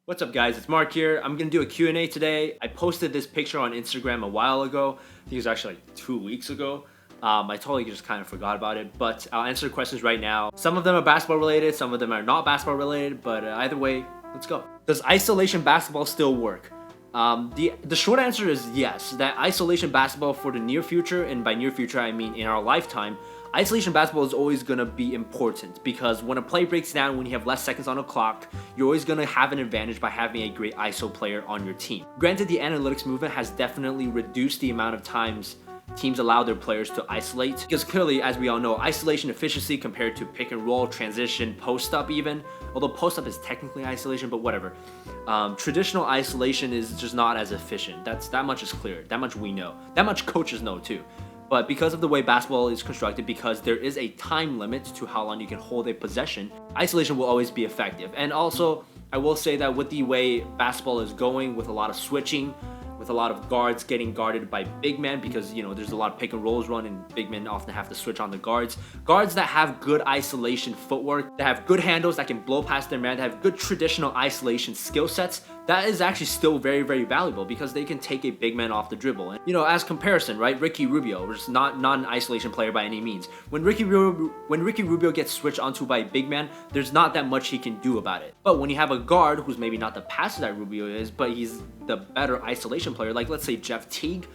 What's up guys, it's Mark here. I'm gonna do a Q&A today. I posted this picture on Instagram a while ago. I think it was actually like 2 weeks ago. I totally just kind of forgot about it, but I'll answer questions right now. Some of them are basketball related, some of them are not basketball related, but either way, let's go. Does isolation basketball still work? The short answer is yes, that isolation basketball for the near future, and by near future I mean in our lifetime, isolation basketball is always going to be important because when a play breaks down, when you have less seconds on the clock, you're always going to have an advantage by having a great ISO player on your team. Granted, the analytics movement has definitely reduced the amount of times teams allow their players to isolate because clearly, as we all know, isolation efficiency compared to pick and roll, transition, post up even, although post up is technically isolation, but whatever. Traditional isolation is just not as efficient. That much is clear. That much we know. That much coaches know too. But because of the way basketball is constructed, because there is a time limit to how long you can hold a possession, isolation will always be effective. And also, I will say that with the way basketball is going, with a lot of switching, with a lot of guards getting guarded by big men, because there's a lot of pick and rolls run and big men often have to switch on the guards. Guards that have good isolation footwork, that have good handles, that can blow past their man, that have good traditional isolation skill sets, that is actually still very, very valuable because they can take a big man off the dribble. And as comparison, right, Ricky Rubio is not an isolation player by any means. When Ricky Rubio gets switched onto by a big man, there's not that much he can do about it. But when you have a guard who's maybe not the passer that Rubio is, but he's the better isolation player, like let's say Jeff Teague,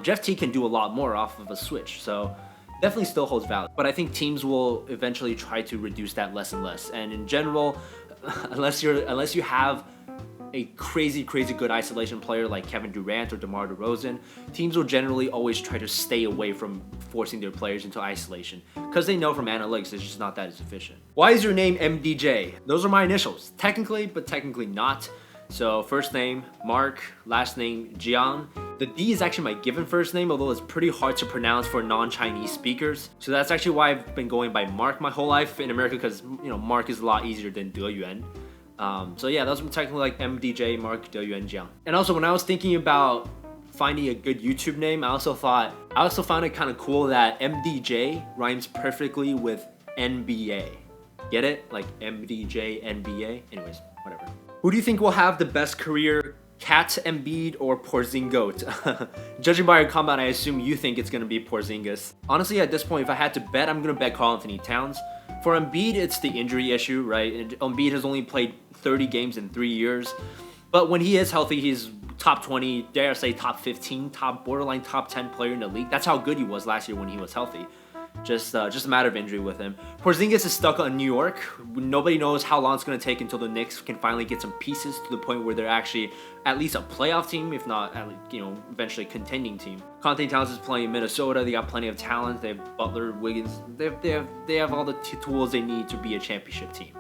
Jeff Teague can do a lot more off of a switch. So definitely still holds value. But I think teams will eventually try to reduce that less and less. And in general, unless you have a crazy good isolation player like Kevin Durant or DeMar DeRozan, teams will generally always try to stay away from forcing their players into isolation because they know from analytics it's just not that as efficient. Why is your name MDJ? Those are my initials, technically, but technically not. So first name Mark, last name Jiang. The D is actually my given first name, although it's pretty hard to pronounce for non-Chinese speakers. So that's actually why I've been going by Mark my whole life in America, because Mark is a lot easier than De Yuan. So yeah, those were technically like MDJ, Mark, De Yuan, Jiang. And also when I was thinking about finding a good YouTube name, I also found it kind of cool that MDJ rhymes perfectly with NBA. Get it? Like MDJ, NBA? Anyways, whatever. Who do you think will have the best career? Cat, Embiid, or Porzingis? Judging by your comment, I assume you think it's gonna be Porzingis. Honestly, at this point, if I had to bet, I'm gonna bet Karl-Anthony Towns. For Embiid, it's the injury issue, right? And Embiid has only played 30 games in 3 years. But when he is healthy, he's top 20, dare I say top 15, borderline top 10 player in the league. That's how good he was last year when he was healthy. Just a matter of injury with him. Porzingis is stuck on New York. Nobody knows how long it's going to take until the Knicks can finally get some pieces to the point where they're actually at least a playoff team, if not, eventually a contending team. Karl-Anthony Towns is playing in Minnesota. They got plenty of talent. They have Butler, Wiggins. They have all the tools they need to be a championship team.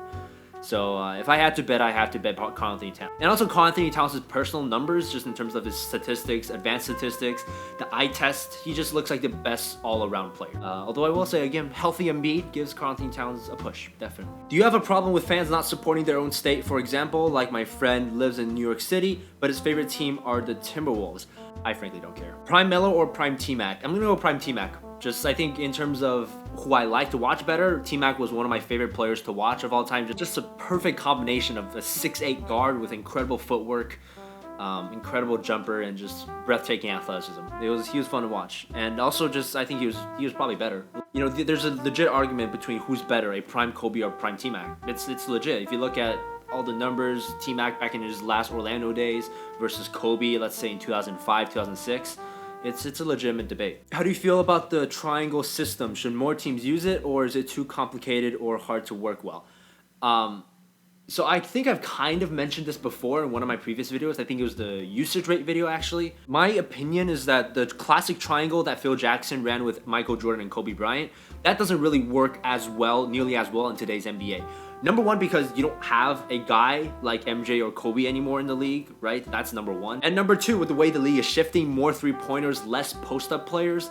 So if I had to bet, I have to bet Karl-Anthony Towns. And also Karl-Anthony Towns' personal numbers, just in terms of his statistics, advanced statistics, the eye test, he just looks like the best all-around player. Although I will say, again, healthy Embiid gives Karl-Anthony Towns a push, definitely. Do you have a problem with fans not supporting their own state? For example, like my friend lives in New York City, but his favorite team are the Timberwolves. I frankly don't care. Prime Melo or Prime T-Mac? I'm gonna go Prime T-Mac. Just, I think in terms of who I like to watch better, T-Mac was one of my favorite players to watch of all time. Just a perfect combination of a 6'8" guard with incredible footwork, incredible jumper, and just breathtaking athleticism. He was fun to watch. And also just, I think he was probably better. There's a legit argument between who's better, a Prime Kobe or Prime T-Mac. It's legit. If you look at all the numbers, T-Mac back in his last Orlando days versus Kobe, let's say in 2005, 2006, it's a legitimate debate. How do you feel about the triangle system? Should more teams use it, or is it too complicated or hard to work well? So I think I've kind of mentioned this before in one of my previous videos. I think it was the usage rate video, actually. My opinion is that the classic triangle that Phil Jackson ran with Michael Jordan and Kobe Bryant, that doesn't really work nearly as well in today's NBA. Number one, because you don't have a guy like MJ or Kobe anymore in the league, right? That's number one. And number two, with the way the league is shifting, more three-pointers, less post-up players,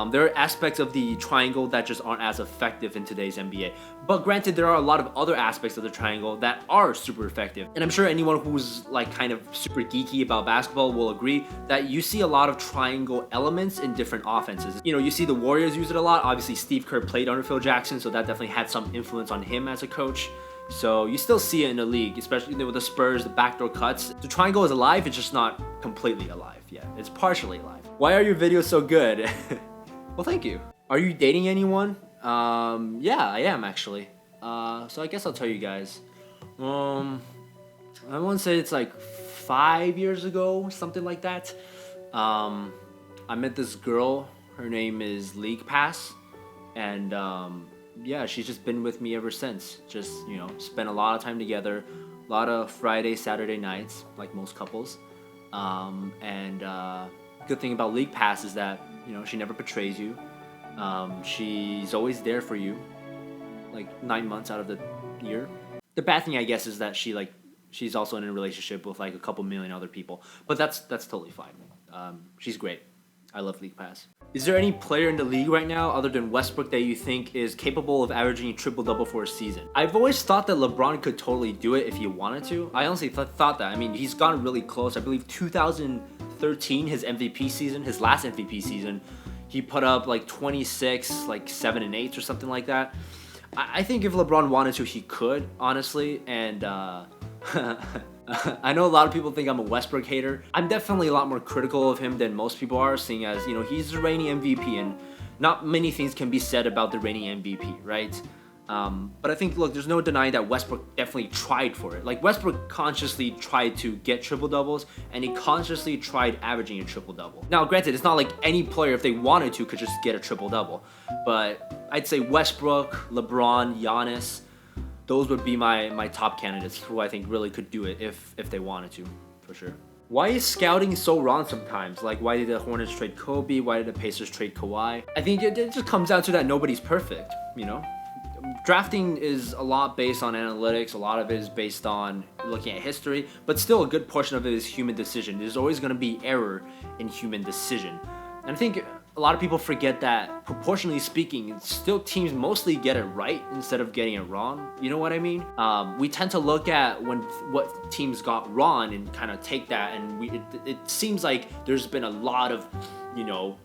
there are aspects of the triangle that just aren't as effective in today's NBA. But granted, there are a lot of other aspects of the triangle that are super effective. And I'm sure anyone who's like kind of super geeky about basketball will agree that you see a lot of triangle elements in different offenses. You see the Warriors use it a lot. Obviously, Steve Kerr played under Phil Jackson, so that definitely had some influence on him as a coach. So you still see it in the league, especially with the Spurs, the backdoor cuts. The triangle is alive, it's just not completely alive yet. It's partially alive. Why are your videos so good? Well, thank you. Are you dating anyone? Yeah, I am actually. So I guess I'll tell you guys. I want to say it's like 5 years ago, something like that. I met this girl. Her name is League Pass, and yeah, she's just been with me ever since. Just, you know, spent a lot of time together, a lot of Friday, Saturday nights, like most couples. And good thing about League Pass is that, you know, she never betrays you. She's always there for you, like 9 months out of the year. The bad thing, I guess, is that she's also in a relationship with like a couple million other people, but that's totally fine. She's great. I love League Pass. Is there any player in the league right now other than Westbrook that you think is capable of averaging a triple-double for a season? I've always thought that LeBron could totally do it if he wanted to. I honestly thought that. I mean, he's gotten really close. I believe 2013, his MVP season, his last MVP season, he put up like 26, like 7 and 8 or something like that. I think if LeBron wanted to, he could, honestly, and I know a lot of people think I'm a Westbrook hater. I'm definitely a lot more critical of him than most people are, seeing as, you know, he's the reigning MVP, and not many things can be said about the reigning MVP, right? But I think, look, there's no denying that Westbrook definitely tried for it. Like, Westbrook consciously tried to get triple-doubles, and he consciously tried averaging a triple-double. Now, granted, it's not like any player, if they wanted to, could just get a triple-double. But I'd say Westbrook, LeBron, Giannis, those would be my top candidates who I think really could do it if they wanted to, for sure. Why is scouting so wrong sometimes? Like, why did the Hornets trade Kobe? Why did the Pacers trade Kawhi? I think it just comes down to that nobody's perfect, you know? Drafting is a lot based on analytics, a lot of it is based on looking at history, but still a good portion of it is human decision. There's always going to be error in human decision. And I think a lot of people forget that, proportionally speaking, still teams mostly get it right instead of getting it wrong. You know what I mean? We tend to look at what teams got wrong and kind of take that, and it seems like there's been a lot of, you know,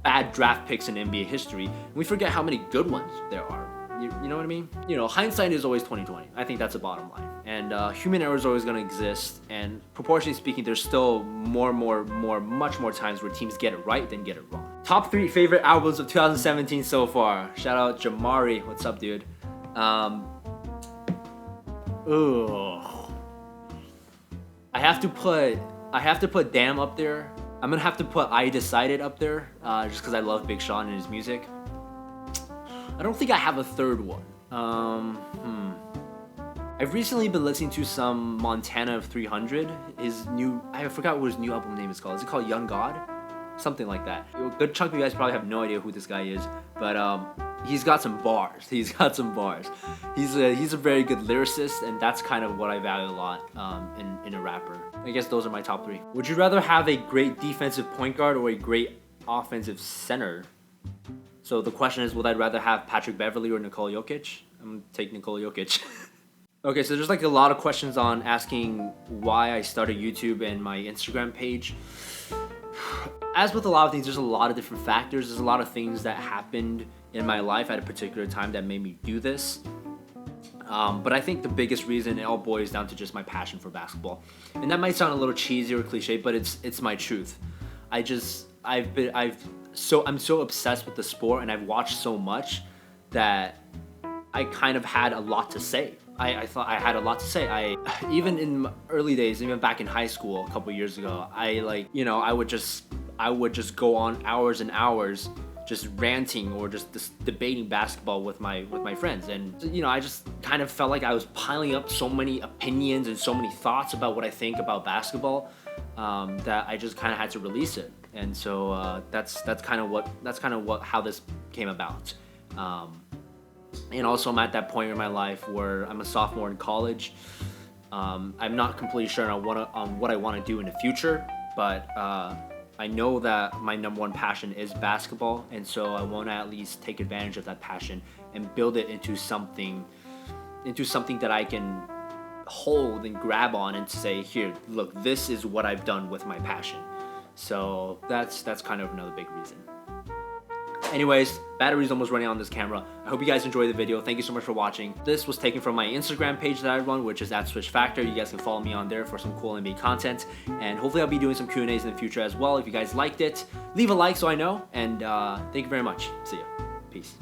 bad draft picks in NBA history, and we forget how many good ones there are. You know what I mean? You know, hindsight is always 20/20. I think that's the bottom line. And human error is always going to exist. And proportionally speaking, there's still much more times where teams get it right than get it wrong. Top 3 favorite albums of 2017 so far. Shout out Jamari. What's up, dude? I have to put Damn up there. I'm gonna have to put I Decided up there, just because I love Big Sean and his music. I don't think I have a third one. I've recently been listening to some Montana of 300. I forgot what his new album name is called. Is it called Young God? Something like that. A good chunk of you guys probably have no idea who this guy is, but he's got some bars. He's a very good lyricist, and that's kind of what I value a lot in a rapper. I guess those are my top 3. Would you rather have a great defensive point guard or a great offensive center? So the question is, would I rather have Patrick Beverley or Nikola Jokic? I'm gonna take Nikola Jokic. Okay, so there's like a lot of questions on asking why I started YouTube and my Instagram page. As with a lot of things, there's a lot of different factors. There's a lot of things that happened in my life at a particular time that made me do this. But I think the biggest reason, it all boils down to just my passion for basketball. And that might sound a little cheesy or cliche, but it's my truth. I'm so obsessed with the sport, and I've watched so much that I kind of had a lot to say. I thought I had a lot to say. Even in my early days, even back in high school a couple years ago, I would just go on hours and hours just ranting or just debating basketball with my friends. And, you know, I just kind of felt like I was piling up so many opinions and so many thoughts about what I think about basketball, that I just kind of had to release it. And so that's kind of how this came about. And also, I'm at that point in my life where I'm a sophomore in college. I'm not completely sure on what I want to do in the future, but I know that my number one passion is basketball, and so I want to at least take advantage of that passion and build it into something that I can hold and grab on and say, here, look, this is what I've done with my passion. So that's kind of another big reason. Anyways, battery's almost running on this camera. I hope you guys enjoyed the video. Thank you so much for watching. This was taken from my Instagram page that I run, which is @SwitchFactor. You guys can follow me on there for some cool NBA content. And hopefully I'll be doing some Q&As in the future as well. If you guys liked it, leave a like so I know. And thank you very much. See ya. Peace.